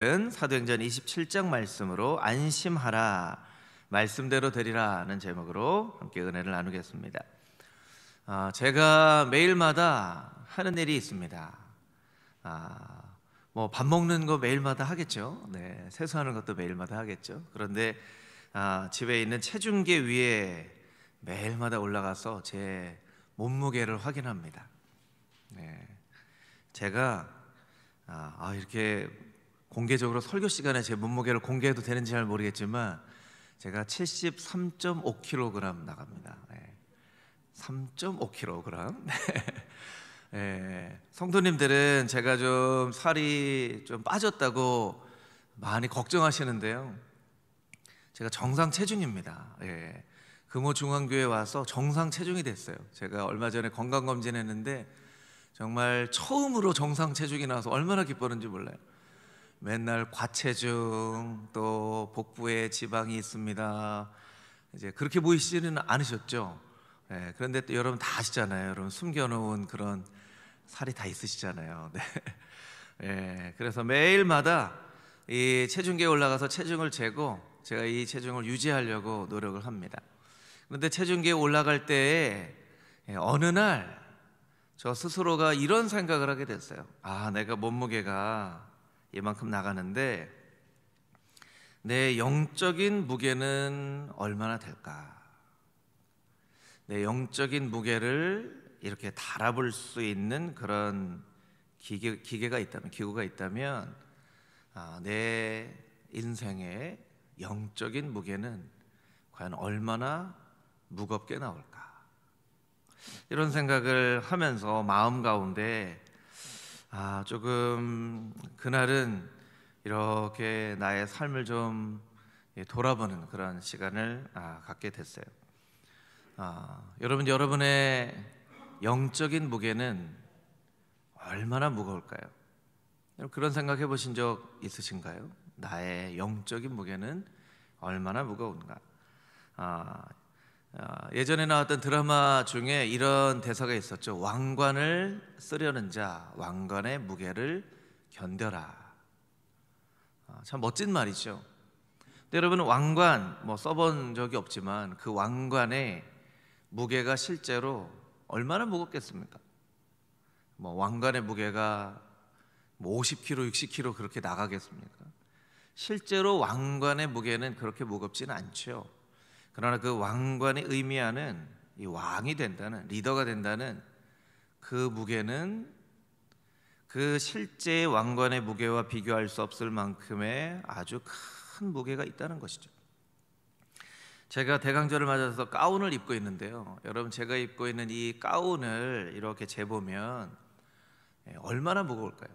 사도행전 27장 말씀으로 안심하라, 말씀대로 되리라는 제목으로 함께 은혜를 나누겠습니다. 제가 매일마다 하는 일이 있습니다. 뭐 밥 먹는 거 매일마다 하겠죠. 네, 세수하는 것도 매일마다 하겠죠. 그런데 집에 있는 체중계 위에 매일마다 올라가서 제 몸무게를 확인합니다. 네, 제가 이렇게 공개적으로 설교 시간에 제 몸무게를 공개해도 되는지 잘 모르겠지만 제가 73.5kg 나갑니다. 3.5kg. 성도님들은 제가 좀 살이 좀 빠졌다고 많이 걱정하시는데요, 제가 정상 체중입니다. 금호중앙교회 와서 정상 체중이 됐어요. 제가 얼마 전에 건강검진 했는데 정말 처음으로 정상 체중이 나와서 얼마나 기뻤는지 몰라요. 맨날 과체중, 또 복부에 지방이 있습니다. 이제 그렇게 보이시지는 않으셨죠? 그런데 또 여러분 다 아시잖아요. 여러분 숨겨놓은 그런 살이 다 있으시잖아요. 그래서 매일마다 이 체중계에 올라가서 체중을 재고 제가 이 체중을 유지하려고 노력을 합니다. 그런데 체중계에 올라갈 때에 어느 날 저 스스로가 이런 생각을 하게 됐어요. 내가 몸무게가 이만큼 나가는데 내 영적인 무게는 얼마나 될까? 내 영적인 무게를 이렇게 달아볼 수 있는 그런 기구가 있다면 내 인생의 영적인 무게는 과연 얼마나 무겁게 나올까? 이런 생각을 하면서 마음 가운데 조금 그날은 이렇게 나의 삶을 좀 돌아보는 그런 시간을 갖게 됐어요. 여러분의 영적인 무게는 얼마나 무거울까요? 그런 생각 해보신 적 있으신가요? 나의 영적인 무게는 얼마나 무거운가? 예전에 나왔던 드라마 중에 이런 대사가 있었죠. 왕관을 쓰려는 자, 왕관의 무게를 견뎌라. 참 멋진 말이죠. 근데 여러분, 왕관 써본 적이 없지만 그 왕관의 무게가 실제로 얼마나 무겁겠습니까? 왕관의 무게가 50kg, 60kg 그렇게 나가겠습니까? 실제로 왕관의 무게는 그렇게 무겁지는 않죠. 그러나 그 왕관이 의미하는 이 왕이 된다는, 리더가 된다는 그 무게는 그 실제 왕관의 무게와 비교할 수 없을 만큼의 아주 큰 무게가 있다는 것이죠. 제가 대강절을 맞아서 가운을 입고 있는데요, 여러분, 제가 입고 있는 이 가운을 이렇게 재보면 얼마나 무거울까요?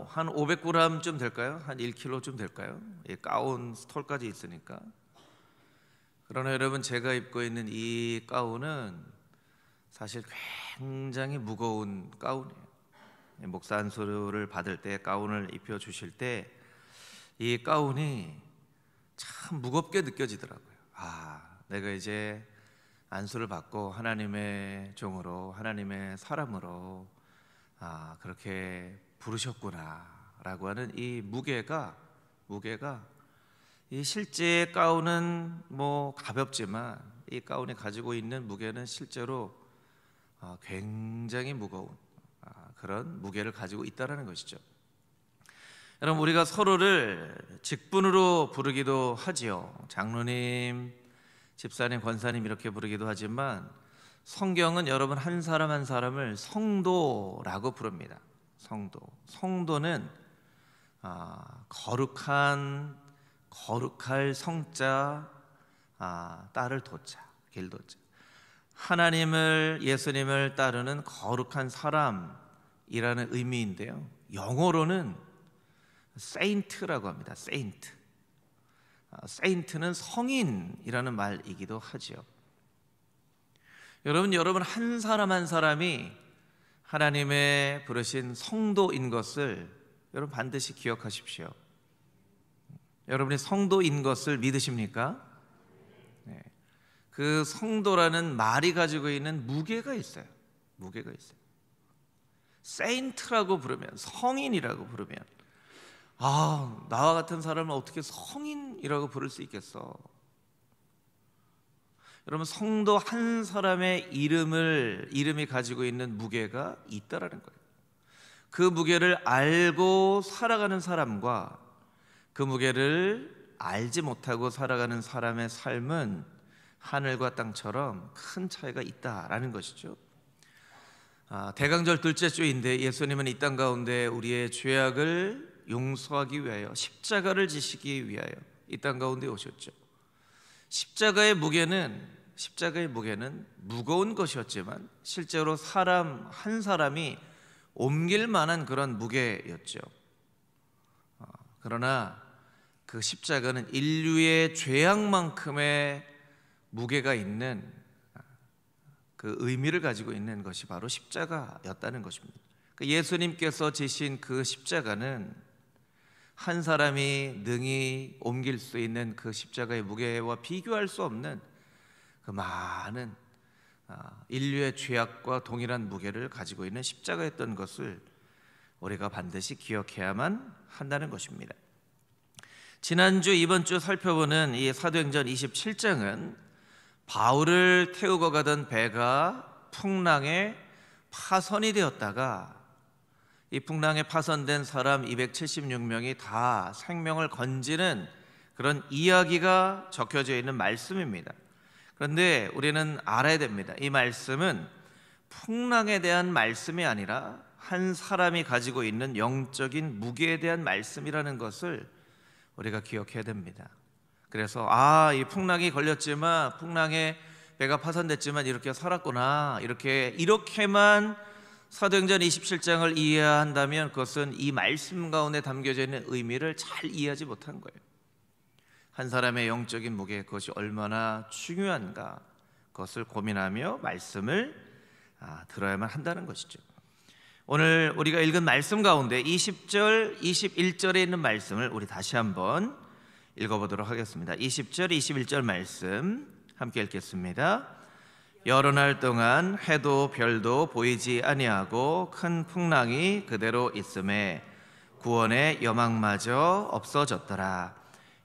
한 500g쯤 될까요? 한 1kg쯤 될까요? 이 가운 스톨까지 있으니까. 그러나 여러분, 제가 입고 있는 이 가운은 사실 굉장히 무거운 가운이에요. 목사 안수를 받을 때 가운을 입혀 주실 때 이 가운이 참 무겁게 느껴지더라고요. 내가 이제 안수를 받고 하나님의 종으로, 하나님의 사람으로 그렇게 부르셨구나 라고 하는 이 무게가 이 실제 가운은 가볍지만 이 가운이 가지고 있는 무게는 실제로 굉장히 무거운 그런 무게를 가지고 있다는 것이죠. 여러분, 우리가 서로를 직분으로 부르기도 하지요. 장로님, 집사님, 권사님 이렇게 부르기도 하지만 성경은 여러분 한 사람 한 사람을 성도라고 부릅니다. 성도는 거룩할 성자, 따를 도자, 길도자, 하나님을, 예수님을 따르는 거룩한 사람이라는 의미인데요, 영어로는 세인트라고 합니다. 세인트는 성인이라는 말이기도 하죠. 여러분 한 사람 한 사람이 하나님의 부르신 성도인 것을 여러분 반드시 기억하십시오. 여러분이 성도인 것을 믿으십니까? 그 성도라는 말이 가지고 있는 무게가 있어요. 세인트라고 부르면, 성인이라고 부르면 나와 같은 사람을 어떻게 성인이라고 부를 수 있겠어? 여러분, 성도 한 사람의 이름이 가지고 있는 무게가 있다라는 거예요. 그 무게를 알고 살아가는 사람과 그 무게를 알지 못하고 살아가는 사람의 삶은 하늘과 땅처럼 큰 차이가 있다라는 것이죠. 대강절 둘째 주인데 예수님은 이 땅 가운데 우리의 죄악을 용서하기 위하여 십자가를 지시기 위하여 이 땅 가운데 오셨죠. 십자가의 무게는 무거운 것이었지만 실제로 사람 한 사람이 옮길 만한 그런 무게였죠. 그러나 그 십자가는 인류의 죄악만큼의 무게가 있는 그 의미를 가지고 있는 것이 바로 십자가였다는 것입니다. 예수님께서 지신 그 십자가는 한 사람이 능히 옮길 수 있는 그 십자가의 무게와 비교할 수 없는 그 많은 인류의 죄악과 동일한 무게를 가지고 있는 십자가였던 것을 우리가 반드시 기억해야만 한다는 것입니다. 지난주 이번 주 살펴보는 이 사도행전 27장은 바울을 태우고 가던 배가 풍랑에 파손이 되었다가 이 풍랑에 파손된 사람 276명이 다 생명을 건지는 그런 이야기가 적혀져 있는 말씀입니다. 그런데 우리는 알아야 됩니다. 이 말씀은 풍랑에 대한 말씀이 아니라 한 사람이 가지고 있는 영적인 무게에 대한 말씀이라는 것을 우리가 기억해야 됩니다. 그래서 이 풍랑이 걸렸지만, 풍랑에 배가 파손됐지만 이렇게 살았구나, 이렇게만 사도행전 27장을 이해한다면 그것은 이 말씀 가운데 담겨져 있는 의미를 잘 이해하지 못한 거예요. 한 사람의 영적인 무게, 그것이 얼마나 중요한가, 그것을 고민하며 말씀을 들어야만 한다는 것이죠. 오늘 우리가 읽은 말씀 가운데 20절, 21절에 있는 말씀을 우리 다시 한번 읽어보도록 하겠습니다. 20절, 21절 말씀 함께 읽겠습니다. 여러 날 동안 해도 별도 보이지 아니하고 큰 풍랑이 그대로 있음에 구원의 여망마저 없어졌더라.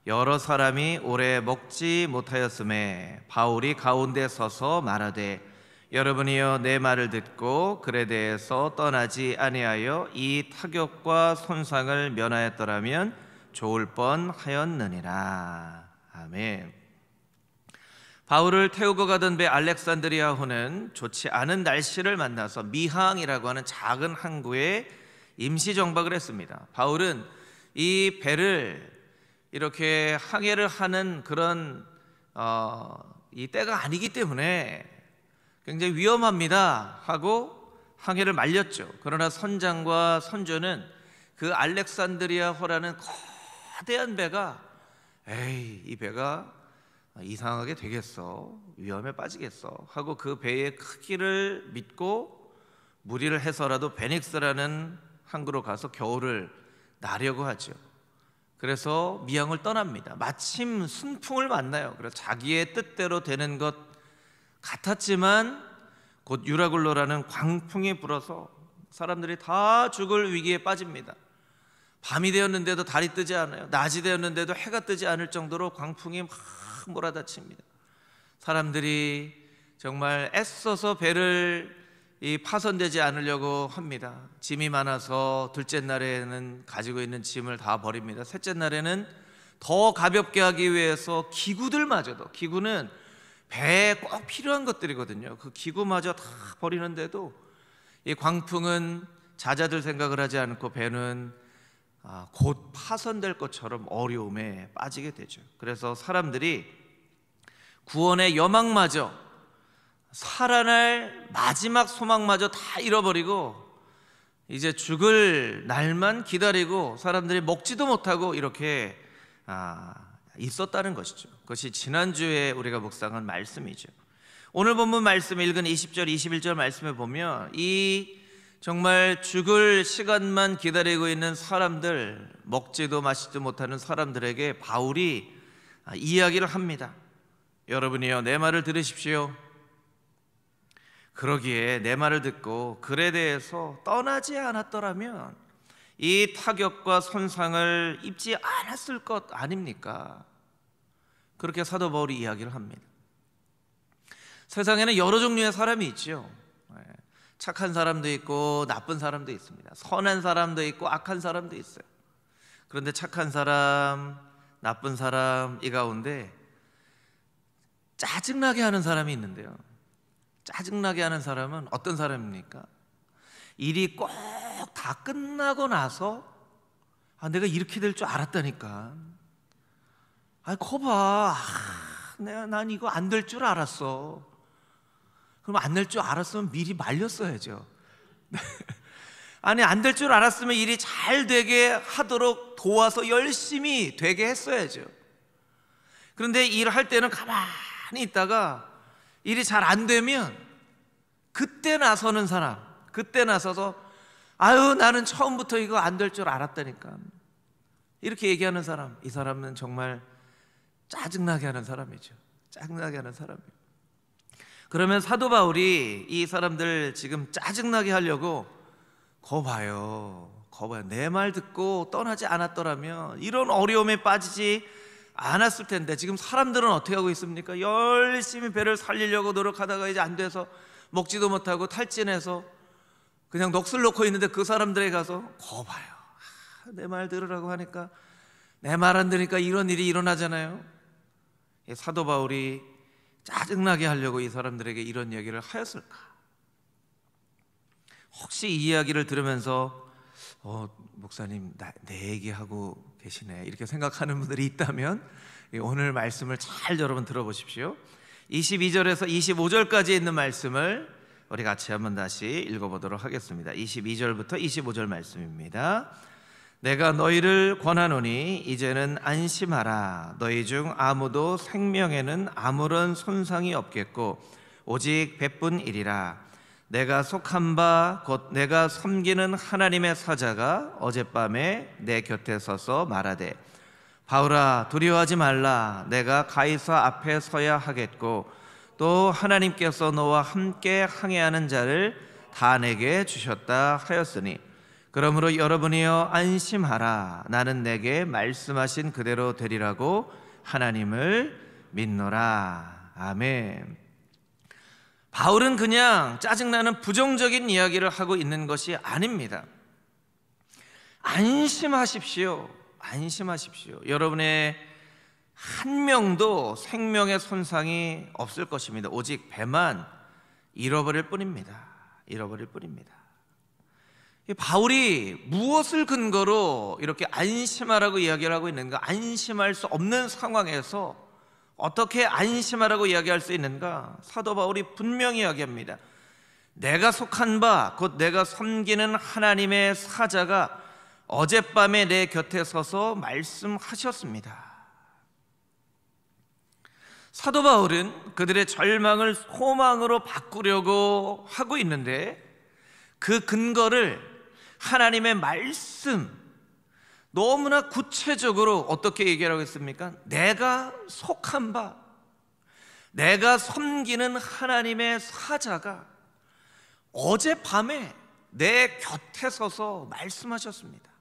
여러 사람이 오래 먹지 못하였음에 바울이 가운데 서서 말하되 여러분이여 내 말을 듣고 글에 대해서 떠나지 아니하여 이 타격과 손상을 면하였더라면 좋을 뻔하였느니라. 아멘. 바울을 태우고 가던 배 알렉산드리아호는 좋지 않은 날씨를 만나서 미항이라고 하는 작은 항구에 임시 정박을 했습니다. 바울은 이 배를 이렇게 항해를 하는 그런 이 때가 아니기 때문에 굉장히 위험합니다 하고 항해를 말렸죠. 그러나 선장과 선조는 그 알렉산드리아호라는 거대한 배가 이 배가 이상하게 되겠어, 위험에 빠지겠어 하고 그 배의 크기를 믿고 무리를 해서라도 베닉스라는 항구로 가서 겨울을 나려고 하죠. 그래서 미항을 떠납니다. 마침 순풍을 만나요. 그래서 자기의 뜻대로 되는 것 같았지만 곧 유라굴로라는 광풍이 불어서 사람들이 다 죽을 위기에 빠집니다. 밤이 되었는데도 달이 뜨지 않아요. 낮이 되었는데도 해가 뜨지 않을 정도로 광풍이 막 몰아닥칩니다. 사람들이 정말 애써서 배를 파손되지 않으려고 합니다. 짐이 많아서 둘째 날에는 가지고 있는 짐을 다 버립니다. 셋째 날에는 더 가볍게 하기 위해서 기구들마저도, 기구는 배에 꼭 필요한 것들이거든요. 그 기구마저 다 버리는데도 이 광풍은 자자들 생각을 하지 않고 배는 곧 파손될 것처럼 어려움에 빠지게 되죠. 그래서 사람들이 구원의 여망마저, 살아날 마지막 소망마저 다 잃어버리고 이제 죽을 날만 기다리고 사람들이 먹지도 못하고 이렇게 있었다는 것이죠. 그것이 지난주에 우리가 묵상한 말씀이죠. 오늘 본문 말씀 읽은 20절, 21절 말씀에 보면 이 정말 죽을 시간만 기다리고 있는 사람들, 먹지도 마시지도 못하는 사람들에게 바울이 이야기를 합니다. 여러분이여 내 말을 들으십시오. 그러기에 내 말을 듣고 글에 대해서 떠나지 않았더라면 이 타격과 손상을 입지 않았을 것 아닙니까? 그렇게 사도 바울이 이야기를 합니다. 세상에는 여러 종류의 사람이 있죠. 착한 사람도 있고 나쁜 사람도 있습니다. 선한 사람도 있고 악한 사람도 있어요. 그런데 착한 사람, 나쁜 사람 이 가운데 짜증나게 하는 사람이 있는데요. 짜증나게 하는 사람은 어떤 사람입니까? 일이 꼭 다 끝나고 나서 내가 이렇게 될 줄 알았다니까. 거봐, 난 이거 안 될 줄 알았어. 그럼 안 될 줄 알았으면 미리 말렸어야죠. 안 될 줄 알았으면 일이 잘 되게 하도록 도와서 열심히 되게 했어야죠. 그런데 일할 때는 가만히 있다가 일이 잘 안 되면 그때 나서는 사람, 그때 나서서 나는 처음부터 이거 안 될 줄 알았다니까, 이렇게 얘기하는 사람, 이 사람은 정말 짜증나게 하는 사람이죠. 짜증나게 하는 사람이에요. 그러면 사도 바울이 이 사람들 지금 짜증나게 하려고 거봐요, 내 말 듣고 떠나지 않았더라면 이런 어려움에 빠지지 않았을 텐데, 지금 사람들은 어떻게 하고 있습니까? 열심히 배를 살리려고 노력하다가 이제 안 돼서 먹지도 못하고 탈진해서 그냥 넋을 놓고 있는데, 그 사람들에 가서 거봐요, 내 말 들으라고 하니까 내 말 안 들으니까 이런 일이 일어나잖아요. 사도 바울이 짜증나게 하려고 이 사람들에게 이런 얘기를 하였을까? 혹시 이 이야기를 들으면서 목사님 내 얘기하고 계시네, 이렇게 생각하는 분들이 있다면 오늘 말씀을 잘 여러분 들어보십시오. 22절에서 25절까지 있는 말씀을 우리 같이 한번 다시 읽어보도록 하겠습니다. 22절부터 25절 말씀입니다. 내가 너희를 권하노니 이제는 안심하라. 너희 중 아무도 생명에는 아무런 손상이 없겠고 오직 백분이리라. 내가 속한 바 곧 내가 섬기는 하나님의 사자가 어젯밤에 내 곁에 서서 말하되, 바울아 두려워하지 말라. 내가 가이사 앞에 서야 하겠고 또 하나님께서 너와 함께 항해하는 자를 다 내게 주셨다 하였으니, 그러므로 여러분이여 안심하라. 나는 내게 말씀하신 그대로 되리라고 하나님을 믿노라. 아멘. 바울은 그냥 짜증나는 부정적인 이야기를 하고 있는 것이 아닙니다. 안심하십시오. 안심하십시오. 여러분의 한 명도 생명의 손상이 없을 것입니다. 오직 배만 잃어버릴 뿐입니다. 잃어버릴 뿐입니다. 바울이 무엇을 근거로 이렇게 안심하라고 이야기를 하고 있는가? 안심할 수 없는 상황에서 어떻게 안심하라고 이야기할 수 있는가? 사도 바울이 분명히 이야기합니다. 내가 속한 바 곧 내가 섬기는 하나님의 사자가 어젯밤에 내 곁에 서서 말씀하셨습니다. 사도 바울은 그들의 절망을 소망으로 바꾸려고 하고 있는데, 그 근거를 하나님의 말씀, 너무나 구체적으로 어떻게 얘기하고 있습니까? 내가 속한 바, 내가 섬기는 하나님의 사자가 어젯밤에 내 곁에 서서 말씀하셨습니다.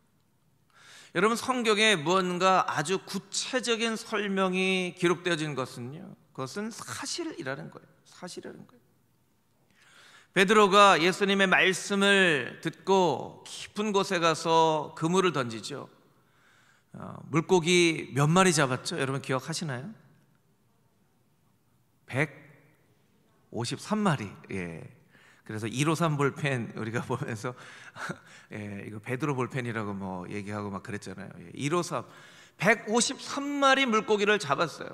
여러분, 성경에 무언가 아주 구체적인 설명이 기록되어진 것은요, 그것은 사실이라는 거예요. 사실이라는 거예요. 베드로가 예수님의 말씀을 듣고 깊은 곳에 가서 그물을 던지죠. 물고기 몇 마리 잡았죠? 여러분 기억하시나요? 153마리. 예. 그래서 153 볼펜 우리가 보면서 예, 이거 베드로 볼펜이라고 뭐 얘기하고 막 그랬잖아요. 예, 153 153마리 물고기를 잡았어요.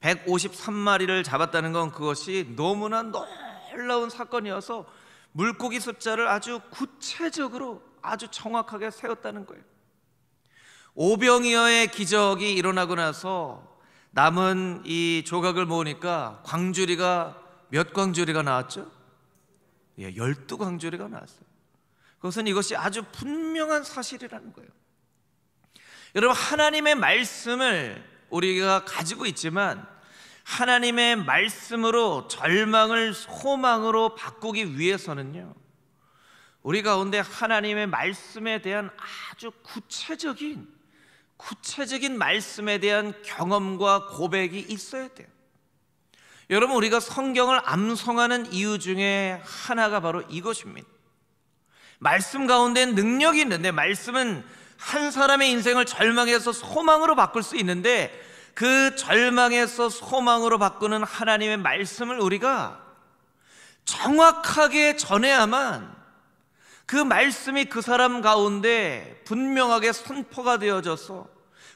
153마리를 잡았다는 건 그것이 너무나 놀라운 사건이어서 물고기 숫자를 아주 구체적으로 아주 정확하게 세웠다는 거예요. 오병이어의 기적이 일어나고 나서 남은 이 조각을 모으니까 광주리가 몇 광주리가 나왔죠? 예, 12광주리가 나왔어요. 그것은 이것이 아주 분명한 사실이라는 거예요. 여러분, 하나님의 말씀을 우리가 가지고 있지만 하나님의 말씀으로 절망을 소망으로 바꾸기 위해서는요, 우리 가운데 하나님의 말씀에 대한 아주 구체적인 말씀에 대한 경험과 고백이 있어야 돼요. 여러분, 우리가 성경을 암송하는 이유 중에 하나가 바로 이것입니다. 말씀 가운데 능력이 있는데, 말씀은 한 사람의 인생을 절망에서 소망으로 바꿀 수 있는데, 그 절망에서 소망으로 바꾸는 하나님의 말씀을 우리가 정확하게 전해야만 그 말씀이 그 사람 가운데 분명하게 선포가 되어져서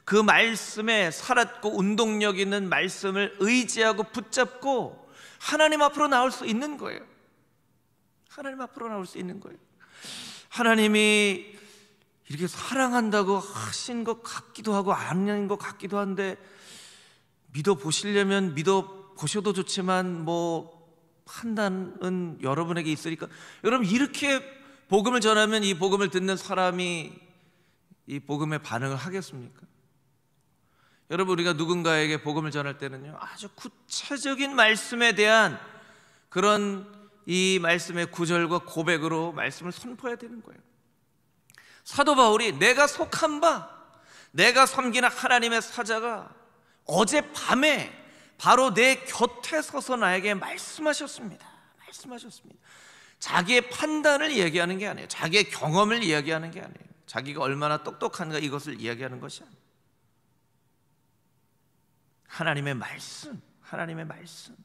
그 말씀에 살았고 운동력 있는 말씀을 의지하고 붙잡고 하나님 앞으로 나올 수 있는 거예요. 하나님 앞으로 나올 수 있는 거예요. 하나님이 이렇게 사랑한다고 하신 것 같기도 하고 아닌 것 같기도 한데, 믿어보시려면 믿어보셔도 좋지만 판단은 여러분에게 있으니까, 여러분, 이렇게 복음을 전하면 이 복음을 듣는 사람이 이 복음에 반응을 하겠습니까? 여러분, 우리가 누군가에게 복음을 전할 때는요, 아주 구체적인 말씀에 대한 그런 이 말씀의 구절과 고백으로 말씀을 선포해야 되는 거예요. 사도 바울이 내가 속한 바, 내가 섬기는 하나님의 사자가 어젯밤에 바로 내 곁에 서서 나에게 말씀하셨습니다. 자기의 판단을 이야기하는 게 아니에요. 자기의 경험을 이야기하는 게 아니에요. 자기가 얼마나 똑똑한가 이것을 이야기하는 것이 아니에요. 하나님의 말씀,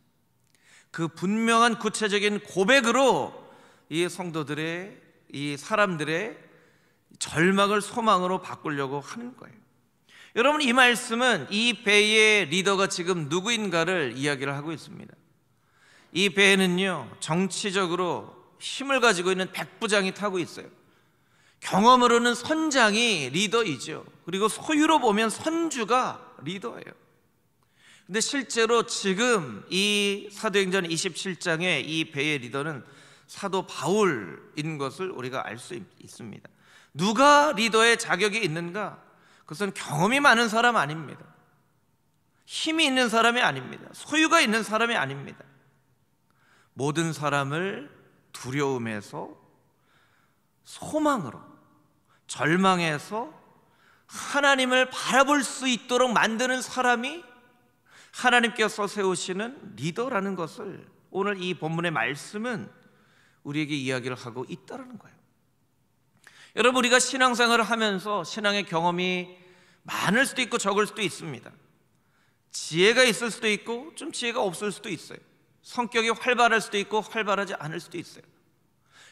그 분명한 구체적인 고백으로 이 성도들의, 이 사람들의 절망을 소망으로 바꾸려고 하는 거예요. 여러분, 이 말씀은 이 배의 리더가 지금 누구인가를 이야기를 하고 있습니다. 이 배에는요, 정치적으로 힘을 가지고 있는 백부장이 타고 있어요. 경험으로는 선장이 리더이죠. 그리고 소유로 보면 선주가 리더예요. 근데 실제로 지금 이 사도행전 27장의 이 배의 리더는 사도 바울인 것을 우리가 알 수 있습니다. 누가 리더의 자격이 있는가? 그것은 경험이 많은 사람 아닙니다. 힘이 있는 사람이 아닙니다. 소유가 있는 사람이 아닙니다. 모든 사람을 두려움에서 소망으로, 절망에서 하나님을 바라볼 수 있도록 만드는 사람이 하나님께서 세우시는 리더라는 것을 오늘 이 본문의 말씀은 우리에게 이야기를 하고 있다는 거예요. 여러분, 우리가 신앙생활을 하면서 신앙의 경험이 많을 수도 있고 적을 수도 있습니다. 지혜가 있을 수도 있고 좀 지혜가 없을 수도 있어요. 성격이 활발할 수도 있고 활발하지 않을 수도 있어요.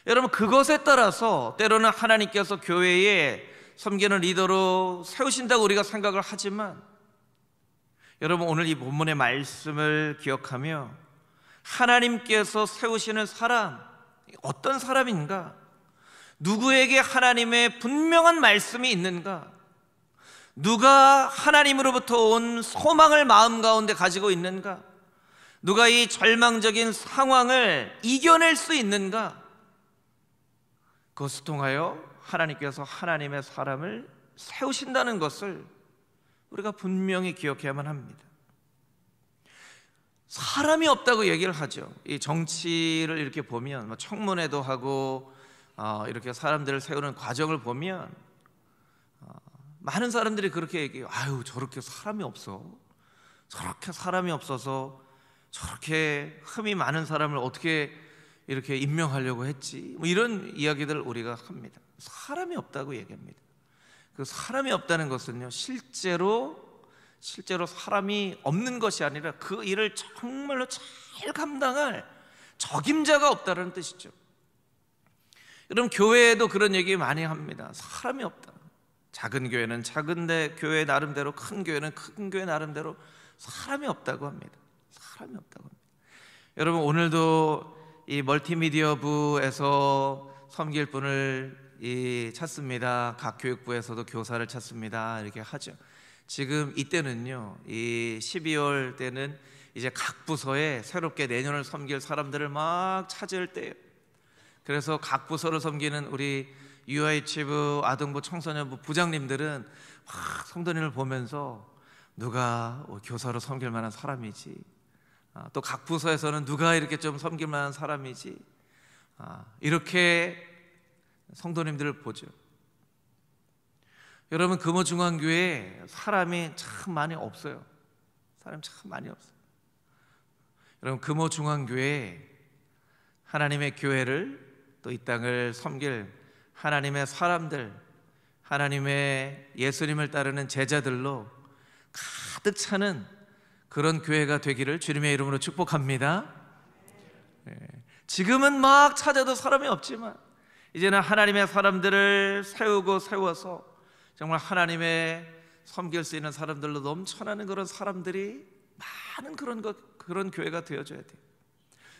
여러분, 그것에 따라서 때로는 하나님께서 교회에 섬기는 리더로 세우신다고 우리가 생각을 하지만, 여러분, 오늘 이 본문의 말씀을 기억하며 하나님께서 세우시는 사람, 어떤 사람인가? 누구에게 하나님의 분명한 말씀이 있는가? 누가 하나님으로부터 온 소망을 마음 가운데 가지고 있는가? 누가 이 절망적인 상황을 이겨낼 수 있는가? 그것을 통하여 하나님께서 하나님의 사람을 세우신다는 것을 우리가 분명히 기억해야만 합니다. 사람이 없다고 얘기를 하죠. 이 정치를 이렇게 보면 청문회도 하고 이렇게 사람들을 세우는 과정을 보면 많은 사람들이 그렇게 얘기해요. 아유, 저렇게 사람이 없어. 저렇게 사람이 없어서 저렇게 흠이 많은 사람을 어떻게 이렇게 임명하려고 했지? 이런 이야기들을 우리가 합니다. 사람이 없다고 얘기합니다. 그 사람이 없다는 것은요, 실제로 사람이 없는 것이 아니라 그 일을 정말로 잘 감당할 적임자가 없다는 뜻이죠. 여러분, 교회에도 그런 얘기 많이 합니다. 사람이 없다. 작은 교회는 작은 교회 나름대로, 큰 교회는 큰 교회 나름대로 사람이 없다고 합니다. 사람이 없다고 합니다. 여러분, 오늘도 이 멀티미디어 부에서 섬길 분을 찾습니다. 각 교육부에서도 교사를 찾습니다. 이렇게 하죠. 지금 이때는요, 이 12월 때는 이제 각 부서에 새롭게 내년을 섬길 사람들을 막 찾을 때예요. 그래서 각 부서를 섬기는 우리 UIH부, 아동부, 청소년부 부장님들은 막 성도님을 보면서 누가 교사로 섬길 만한 사람이지, 또 각 부서에서는 누가 이렇게 좀 섬길 만한 사람이지, 이렇게 성도님들을 보죠. 여러분, 금호중앙교회에 사람이 참 많이 없어요. 사람이 참 많이 없어요. 여러분, 금호중앙교회에 하나님의 교회를, 또 이 땅을 섬길 하나님의 사람들, 하나님의 예수님을 따르는 제자들로 가득 차는 그런 교회가 되기를 주님의 이름으로 축복합니다. 지금은 막 찾아도 사람이 없지만 이제는 하나님의 사람들을 세워서 정말 하나님의 섬길 수 있는 사람들로 넘쳐나는 그런 사람들이 많은 그런 교회가 되어져야 돼요.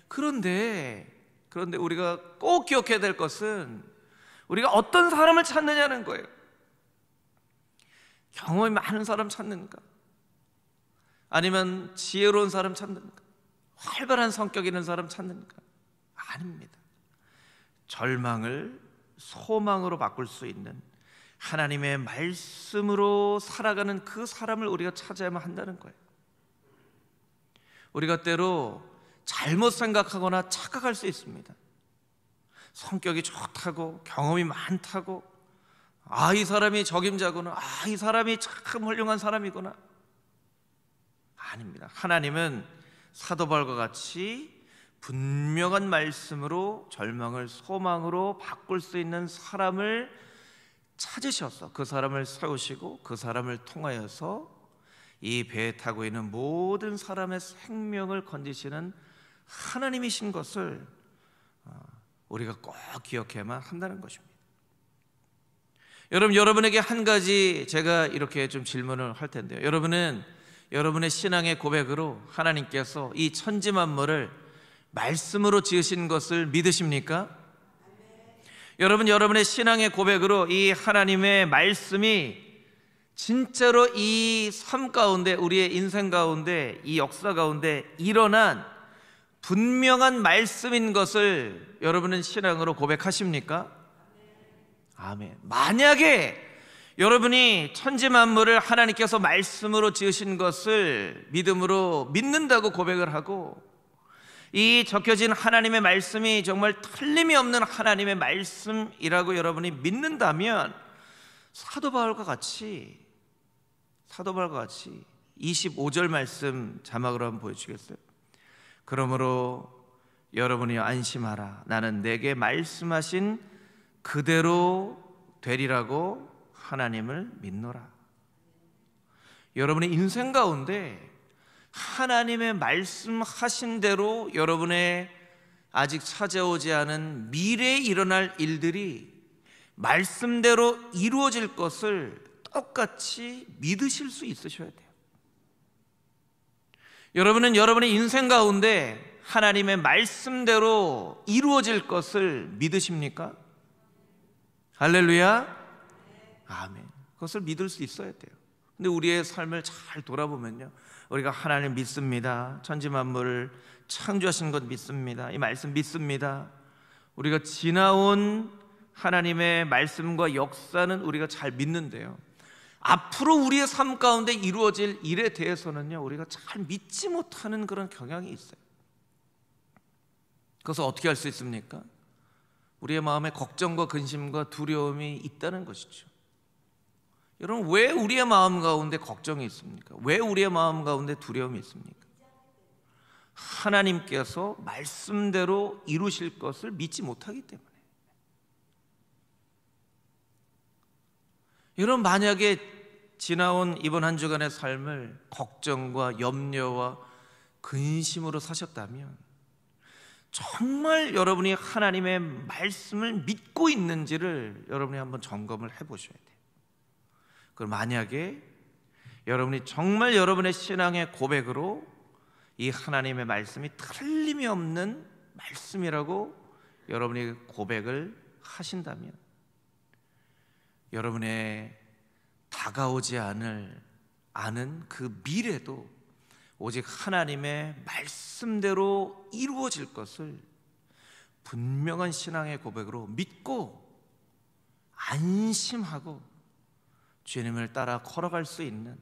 그런데 우리가 꼭 기억해야 될 것은 우리가 어떤 사람을 찾느냐는 거예요. 경험이 많은 사람 찾는가? 아니면 지혜로운 사람 찾는가? 활발한 성격 있는 사람 찾는가? 아닙니다. 절망을 소망으로 바꿀 수 있는 하나님의 말씀으로 살아가는 그 사람을 우리가 찾아야만 한다는 거예요. 우리가 때로 잘못 생각하거나 착각할 수 있습니다. 성격이 좋다고, 경험이 많다고, 이 사람이 적임자구나, 이 사람이 참 훌륭한 사람이구나. 아닙니다. 하나님은 사도 바울과 같이 분명한 말씀으로 절망을 소망으로 바꿀 수 있는 사람을 찾으셔서 그 사람을 세우시고 그 사람을 통하여서 이 배에 타고 있는 모든 사람의 생명을 건지시는 하나님이신 것을 우리가 꼭 기억해야만 한다는 것입니다. 여러분에게 한 가지 제가 이렇게 좀 질문을 할 텐데요. 여러분은 여러분의 신앙의 고백으로 하나님께서 이 천지 만물을 말씀으로 지으신 것을 믿으십니까? 여러분의 신앙의 고백으로 이 하나님의 말씀이 진짜로 이 삶 가운데, 우리의 인생 가운데, 이 역사 가운데 일어난 분명한 말씀인 것을 여러분은 신앙으로 고백하십니까? 아멘. 만약에 여러분이 천지 만물을 하나님께서 말씀으로 지으신 것을 믿음으로 믿는다고 고백을 하고, 이 적혀진 하나님의 말씀이 정말 틀림이 없는 하나님의 말씀이라고 여러분이 믿는다면 사도 바울과 같이 25절 말씀 자막으로 한번 보여주시겠어요? 그러므로 여러분이 안심하라. 나는 내게 말씀하신 그대로 되리라고 하나님을 믿노라. 여러분의 인생 가운데 하나님의 말씀하신 대로 여러분의 아직 찾아오지 않은 미래에 일어날 일들이 말씀대로 이루어질 것을 똑같이 믿으실 수 있으셔야 돼요. 여러분은 여러분의 인생 가운데 하나님의 말씀대로 이루어질 것을 믿으십니까? 할렐루야. 아멘. 그것을 믿을 수 있어야 돼요. 근데 우리의 삶을 잘 돌아보면요, 우리가 하나님 믿습니다. 천지 만물을 창조하신 것 믿습니다. 이 말씀 믿습니다. 우리가 지나온 하나님의 말씀과 역사는 우리가 잘 믿는데요, 앞으로 우리의 삶 가운데 이루어질 일에 대해서는요, 우리가 잘 믿지 못하는 그런 경향이 있어요. 그것을 어떻게 할 수 있습니까? 우리의 마음에 걱정과 근심과 두려움이 있다는 것이죠. 여러분, 왜 우리의 마음 가운데 걱정이 있습니까? 왜 우리의 마음 가운데 두려움이 있습니까? 하나님께서 말씀대로 이루실 것을 믿지 못하기 때문에. 여러분, 만약에 지나온 이번 한 주간의 삶을 걱정과 염려와 근심으로 사셨다면 정말 여러분이 하나님의 말씀을 믿고 있는지를 여러분이 한번 점검을 해보셔야 돼요. 그럼 만약에 여러분이 정말 여러분의 신앙의 고백으로 이 하나님의 말씀이 틀림이 없는 말씀이라고 여러분이 고백을 하신다면 여러분의 다가오지 않은 그 미래도 오직 하나님의 말씀대로 이루어질 것을 분명한 신앙의 고백으로 믿고 안심하고 주님을 따라 걸어갈 수 있는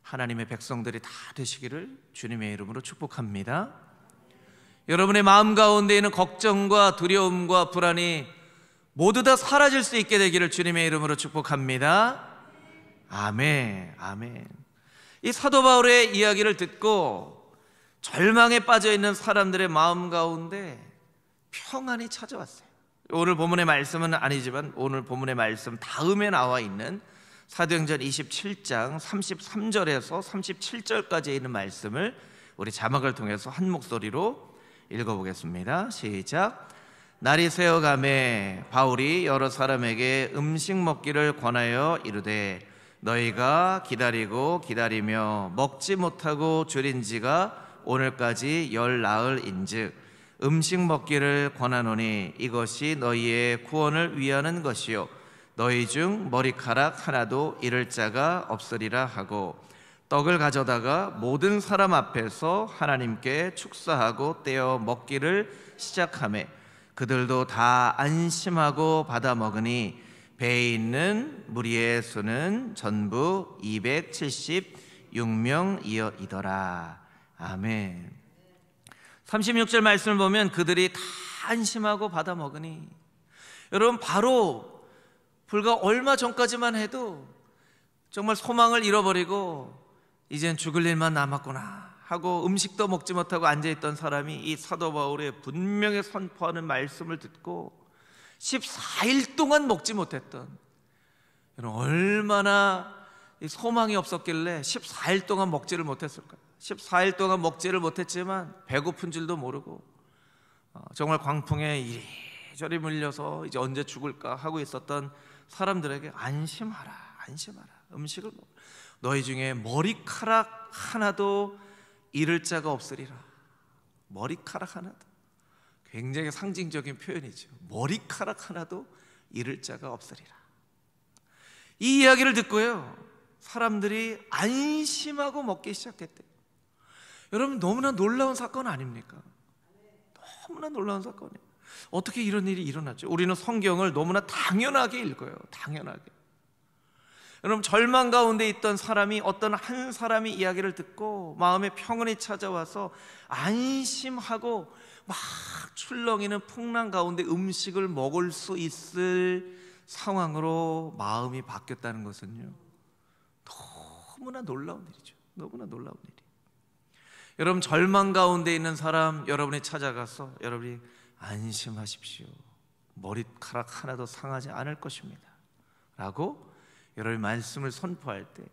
하나님의 백성들이 다 되시기를 주님의 이름으로 축복합니다. 여러분의 마음 가운데 있는 걱정과 두려움과 불안이 모두 다 사라질 수 있게 되기를 주님의 이름으로 축복합니다. 아멘. 아멘. 이 사도 바울의 이야기를 듣고 절망에 빠져 있는 사람들의 마음 가운데 평안이 찾아왔어요. 오늘 본문의 말씀은 아니지만 오늘 본문의 말씀 다음에 나와 있는 사도행전 27장 33절에서 37절까지 있는 말씀을 우리 자막을 통해서 한 목소리로 읽어보겠습니다. 시작. 날이 새어가매 바울이 여러 사람에게 음식 먹기를 권하여 이르되 너희가 기다리고 기다리며 먹지 못하고 줄인 지가 오늘까지 열 나흘인즉 음식 먹기를 권하노니 이것이 너희의 구원을 위하는 것이요 너희 중 머리카락 하나도 잃을 자가 없으리라 하고 떡을 가져다가 모든 사람 앞에서 하나님께 축사하고 떼어 먹기를 시작하매 그들도 다 안심하고 받아 먹으니 배에 있는 무리의 수는 전부 276명이더라. 아멘. 36절 말씀을 보면 그들이 다 안심하고 받아 먹으니, 여러분 바로 불과 얼마 전까지만 해도 정말 소망을 잃어버리고 이젠 죽을 일만 남았구나 하고 음식도 먹지 못하고 앉아있던 사람이 이 사도 바울의 분명히 선포하는 말씀을 듣고 14일 동안 먹지 못했던, 여러분 얼마나 소망이 없었길래 14일 동안 먹지를 못했을까요? 14일 동안 먹지를 못했지만 배고픈 줄도 모르고 정말 광풍에 이리저리 물려서 이제 언제 죽을까 하고 있었던 사람들에게 안심하라, 안심하라, 음식을 먹어. 너희 중에 머리카락 하나도 잃을 자가 없으리라. 머리카락 하나도, 굉장히 상징적인 표현이죠. 머리카락 하나도 잃을 자가 없으리라. 이 이야기를 듣고요, 사람들이 안심하고 먹기 시작했대요. 여러분 너무나 놀라운 사건 아닙니까? 너무나 놀라운 사건이에요. 어떻게 이런 일이 일어났죠? 우리는 성경을 너무나 당연하게 읽어요. 당연하게. 여러분 절망 가운데 있던 사람이, 어떤 한 사람이 이야기를 듣고 마음에 평안이 찾아와서 안심하고 막 출렁이는 풍랑 가운데 음식을 먹을 수 있을 상황으로 마음이 바뀌었다는 것은요, 너무나 놀라운 일이죠. 너무나 놀라운 일이에요. 여러분 절망 가운데 있는 사람 여러분이 찾아가서 여러분이 안심하십시오, 머리카락 하나도 상하지 않을 것입니다 라고 여러분이 말씀을 선포할 때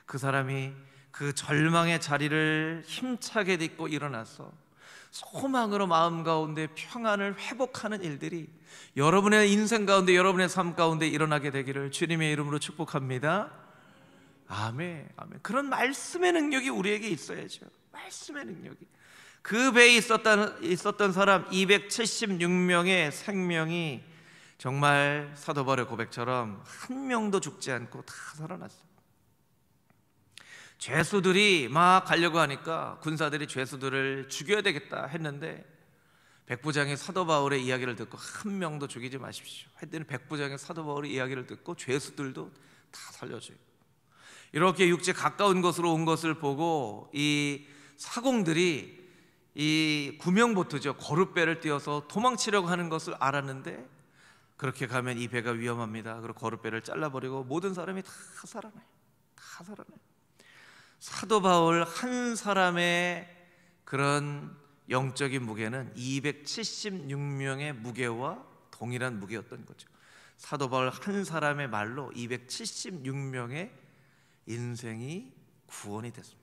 그 사람이 그 절망의 자리를 힘차게 딛고 일어나서 소망으로 마음 가운데 평안을 회복하는 일들이 여러분의 인생 가운데, 여러분의 삶 가운데 일어나게 되기를 주님의 이름으로 축복합니다. 아멘. 아멘. 그런 말씀의 능력이 우리에게 있어야죠. 말씀의 능력이. 그 배에 있었던 사람 276명의 생명이 정말 사도 바울의 고백처럼 한 명도 죽지 않고 다 살아났어요. 죄수들이 막 가려고 하니까 군사들이 죄수들을 죽여야 되겠다 했는데 백부장이 사도 바울의 이야기를 듣고 한 명도 죽이지 마십시오 했더니 백부장이 사도 바울의 이야기를 듣고 죄수들도 다 살려줘요. 이렇게 육지 가까운 곳으로 온 것을 보고 이 사공들이 이 구명보트죠, 거룻배를 띄워서 도망치려고 하는 것을 알았는데 그렇게 가면 이 배가 위험합니다. 그리고 거룻배를 잘라버리고 모든 사람이 다 살아나요. 다 살아나요. 사도 바울 한 사람의 그런 영적인 무게는 276명의 무게와 동일한 무게였던 거죠. 사도 바울 한 사람의 말로 276명의 인생이 구원이 됐습니다.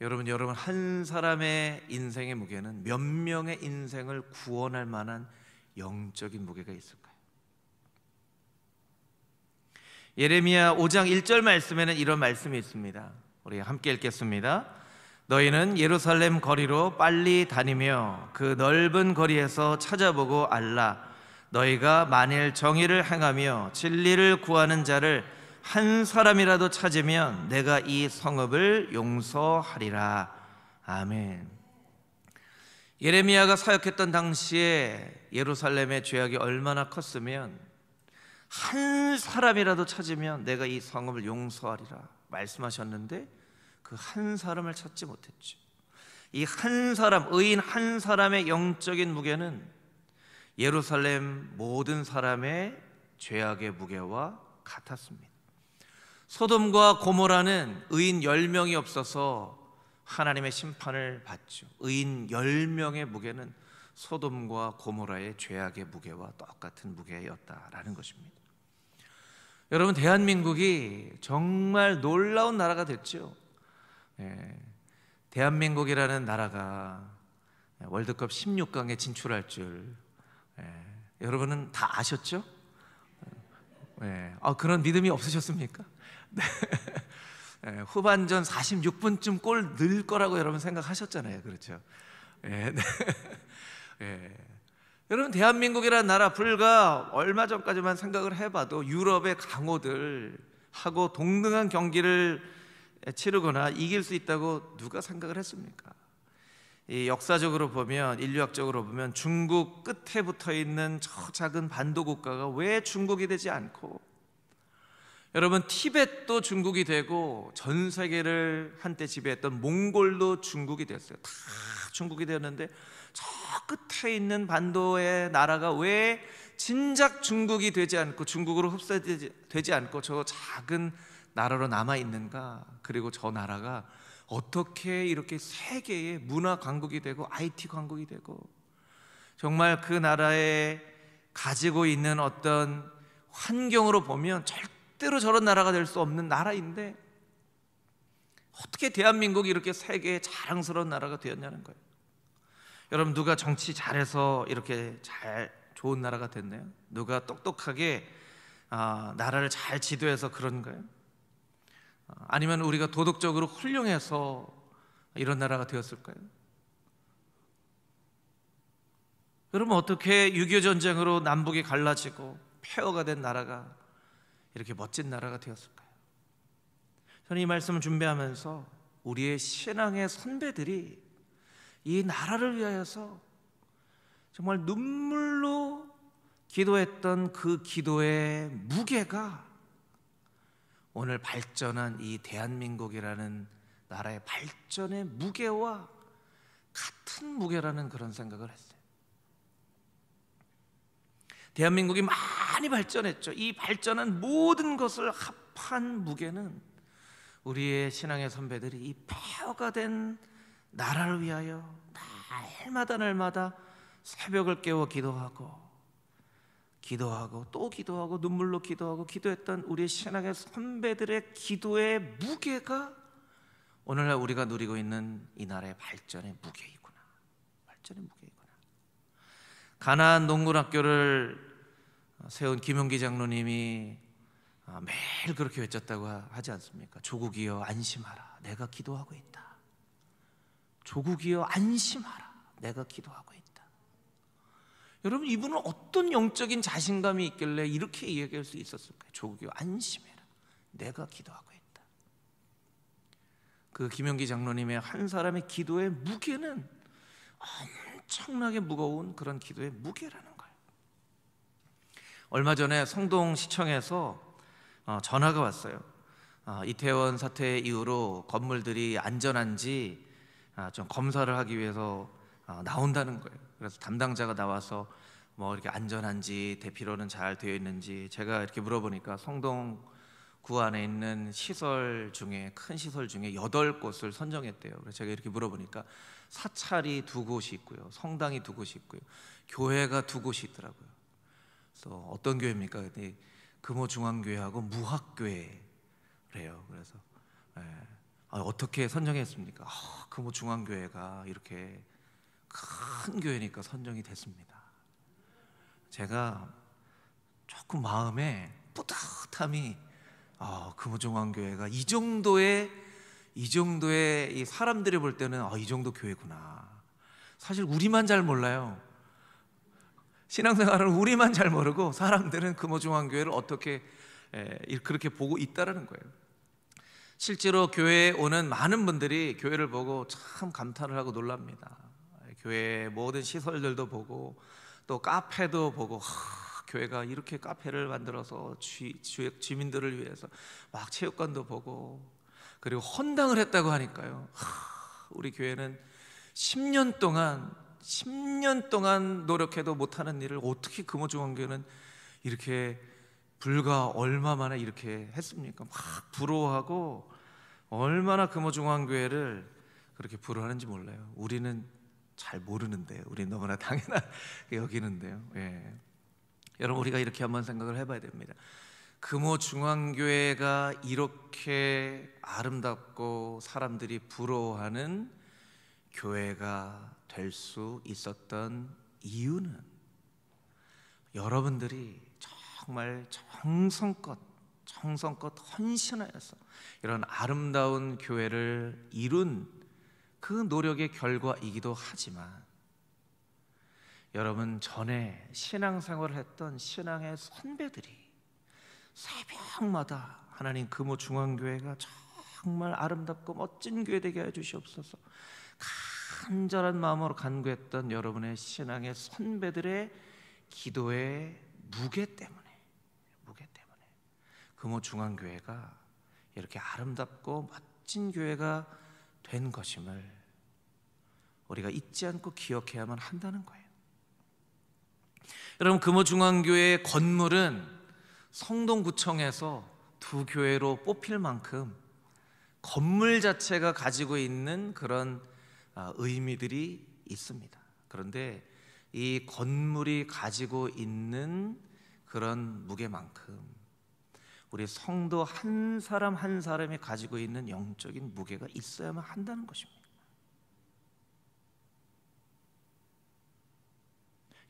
여러분 한 사람의 인생의 무게는 몇 명의 인생을 구원할 만한 영적인 무게가 있을까요? 예레미야 5장 1절 말씀에는 이런 말씀이 있습니다. 우리 함께 읽겠습니다. 너희는 예루살렘 거리로 빨리 다니며 그 넓은 거리에서 찾아보고 알라. 너희가 만일 정의를 행하며 진리를 구하는 자를 한 사람이라도 찾으면 내가 이 성읍을 용서하리라. 아멘. 예레미야가 사역했던 당시에 예루살렘의 죄악이 얼마나 컸으면 한 사람이라도 찾으면 내가 이 성읍을 용서하리라 말씀하셨는데 그 한 사람을 찾지 못했죠. 이 한 사람, 의인 한 사람의 영적인 무게는 예루살렘 모든 사람의 죄악의 무게와 같았습니다. 소돔과 고모라는 의인 10명이 없어서 하나님의 심판을 받죠. 의인 10명의 무게는 소돔과 고모라의 죄악의 무게와 똑같은 무게였다라는 것입니다. 여러분, 대한민국이 정말 놀라운 나라가 됐죠. 대한민국이라는 나라가 월드컵 16강에 진출할 줄 여러분은 다 아셨죠? 그런 믿음이 없으셨습니까? 후반전 46분쯤 골 넣을 거라고 여러분 생각하셨잖아요. 그렇죠? 여러분, 대한민국이라는 나라 불과 얼마 전까지만 생각을 해봐도 유럽의 강호들하고 동등한 경기를 치르거나 이길 수 있다고 누가 생각을 했습니까? 이 역사적으로 보면, 인류학적으로 보면 중국 끝에 붙어있는 저 작은 반도 국가가 왜 중국이 되지 않고, 여러분, 티벳도 중국이 되고 전 세계를 한때 지배했던 몽골도 중국이 됐어요. 다 중국이 되었는데 저 끝에 있는 반도의 나라가 왜 진작 중국이 되지 않고, 중국으로 흡사되지 않고 저 작은 나라로 남아있는가? 그리고 저 나라가 어떻게 이렇게 세계의 문화 강국이 되고 IT 강국이 되고, 정말 그 나라에 가지고 있는 어떤 환경으로 보면 절대로 저런 나라가 될 수 없는 나라인데 어떻게 대한민국이 이렇게 세계의 자랑스러운 나라가 되었냐는 거예요. 여러분, 누가 정치 잘해서 이렇게 좋은 나라가 됐나요? 누가 똑똑하게 나라를 잘 지도해서 그런가요? 아니면 우리가 도덕적으로 훌륭해서 이런 나라가 되었을까요? 여러분, 어떻게 6.25 전쟁으로 남북이 갈라지고 폐허가 된 나라가 이렇게 멋진 나라가 되었을까요? 저는 이 말씀을 준비하면서 우리의 신앙의 선배들이 이 나라를 위하여서 정말 눈물로 기도했던 그 기도의 무게가 오늘 발전한 이 대한민국이라는 나라의 발전의 무게와 같은 무게라는 그런 생각을 했어요. 대한민국이 많이 발전했죠. 이 발전한 모든 것을 합한 무게는 우리의 신앙의 선배들이 이 폐허가 된 나라를 위하여 날마다 새벽을 깨워 기도하고 또 기도하고 눈물로 기도하고 기도했던 우리의 신앙의 선배들의 기도의 무게가 오늘날 우리가 누리고 있는 이 나라의 발전의 무게이구나. 가나안 농군학교를 세운 김용기 장로님이 매일 그렇게 외쳤다고 하지 않습니까? 조국이여 안심하라, 내가 기도하고 있다. 조국이여 안심하라, 내가 기도하고 있다. 여러분, 이분은 어떤 영적인 자신감이 있길래 이렇게 이야기할 수 있었을까요? 조국이여 안심해라, 내가 기도하고 있다. 그 김용기 장로님의 한 사람의 기도의 무게는 엄청나게 무거운 그런 기도의 무게라는 거예요. 얼마 전에 성동시청에서 전화가 왔어요. 이태원 사태 이후로 건물들이 안전한지 좀 검사를 하기 위해서 나온다는 거예요. 그래서 담당자가 나와서 뭐 이렇게 안전한지, 대피로는 잘 되어 있는지 제가 이렇게 물어보니까 성동구 안에 있는 시설 중에, 큰 시설 중에 8곳을 선정했대요. 그래서 제가 이렇게 물어보니까 사찰이 2곳이 있고요, 성당이 2곳이 있고요, 교회가 2곳이 있더라고요. 그래서 어떤 교회입니까? 금호중앙교회하고 무학교회래요. 그래서 어떻게 선정했습니까? 금호중앙교회가 이렇게 큰 교회니까 선정이 됐습니다. 제가 조금 마음에 뿌듯함이, 금호중앙교회가 이 정도의 이 사람들이 볼 때는 이 정도 교회구나. 사실 우리만 잘 몰라요. 신앙생활은 우리만 잘 모르고 사람들은 금호중앙교회를 어떻게 그렇게 보고 있다라는 거예요. 실제로 교회에 오는 많은 분들이 교회를 보고 참 감탄을 하고 놀랍니다. 교회 모든 시설들도 보고 또 카페도 보고, 교회가 이렇게 카페를 만들어서 주민들을 위해서 막 체육관도 보고, 그리고 헌당을 했다고 하니까요, 우리 교회는 10년 동안 노력해도 못하는 일을 어떻게 금호중앙교회는 이렇게 불과 얼마 만에 이렇게 했습니까? 막 부러워하고 얼마나 금호중앙교회를 그렇게 부러워하는지 몰라요. 우리는 잘 모르는데요. 우리는 너무나 당연하게 여기는데요. 예. 여러분, 우리가 이렇게 한번 생각을 해봐야 됩니다. 금호중앙교회가 이렇게 아름답고 사람들이 부러워하는 교회가 될 수 있었던 이유는 여러분들이 정말 정성껏 헌신하여서 이런 아름다운 교회를 이룬 그 노력의 결과이기도 하지만, 여러분 전에 신앙생활을 했던 신앙의 선배들이 새벽마다 하나님 금호중앙교회가 정말 아름답고 멋진 교회 되게 해주시옵소서 간절한 마음으로 간구했던 여러분의 신앙의 선배들의 기도의 무게 때문에 금호중앙교회가 이렇게 아름답고 멋진 교회가 된 것임을 우리가 잊지 않고 기억해야만 한다는 거예요. 여러분, 금호중앙교회의 건물은 성동구청에서 두 교회로 뽑힐 만큼 건물 자체가 가지고 있는 그런 의미들이 있습니다. 그런데 이 건물이 가지고 있는 그런 무게만큼 우리 성도 한 사람 한 사람이 가지고 있는 영적인 무게가 있어야만 한다는 것입니다.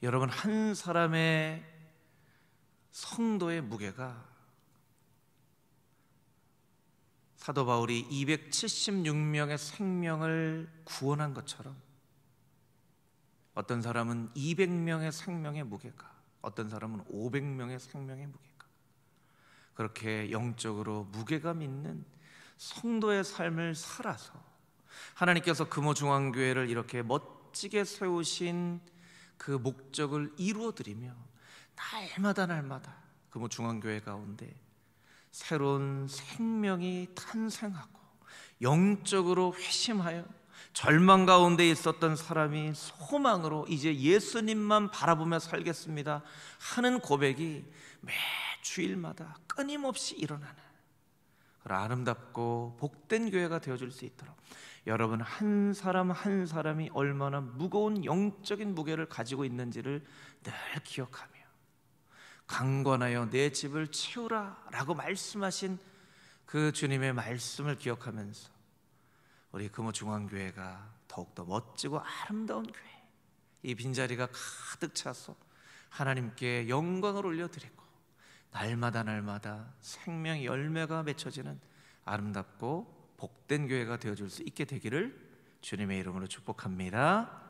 여러분, 한 사람의 성도의 무게가 사도 바울이 276명의 생명을 구원한 것처럼 어떤 사람은 200명의 생명의 무게가, 어떤 사람은 500명의 생명의 무게가, 그렇게 영적으로 무게감 있는 성도의 삶을 살아서 하나님께서 금호중앙교회를 이렇게 멋지게 세우신 그 목적을 이루어드리며 날마다 금호중앙교회 가운데 새로운 생명이 탄생하고 영적으로 회심하여 절망 가운데 있었던 사람이 소망으로 이제 예수님만 바라보며 살겠습니다 하는 고백이 매 주일마다 끊임없이 일어나는 그런 아름답고 복된 교회가 되어줄 수 있도록 여러분 한 사람 한 사람이 얼마나 무거운 영적인 무게를 가지고 있는지를 늘 기억하며 강권하여 내 집을 채우라 라고 말씀하신 그 주님의 말씀을 기억하면서 우리 금호중앙교회가 더욱더 멋지고 아름다운 교회, 이 빈자리가 가득 차서 하나님께 영광을 올려드리고 날마다 생명의 열매가 맺혀지는 아름답고 복된 교회가 되어줄 수 있게 되기를 주님의 이름으로 축복합니다.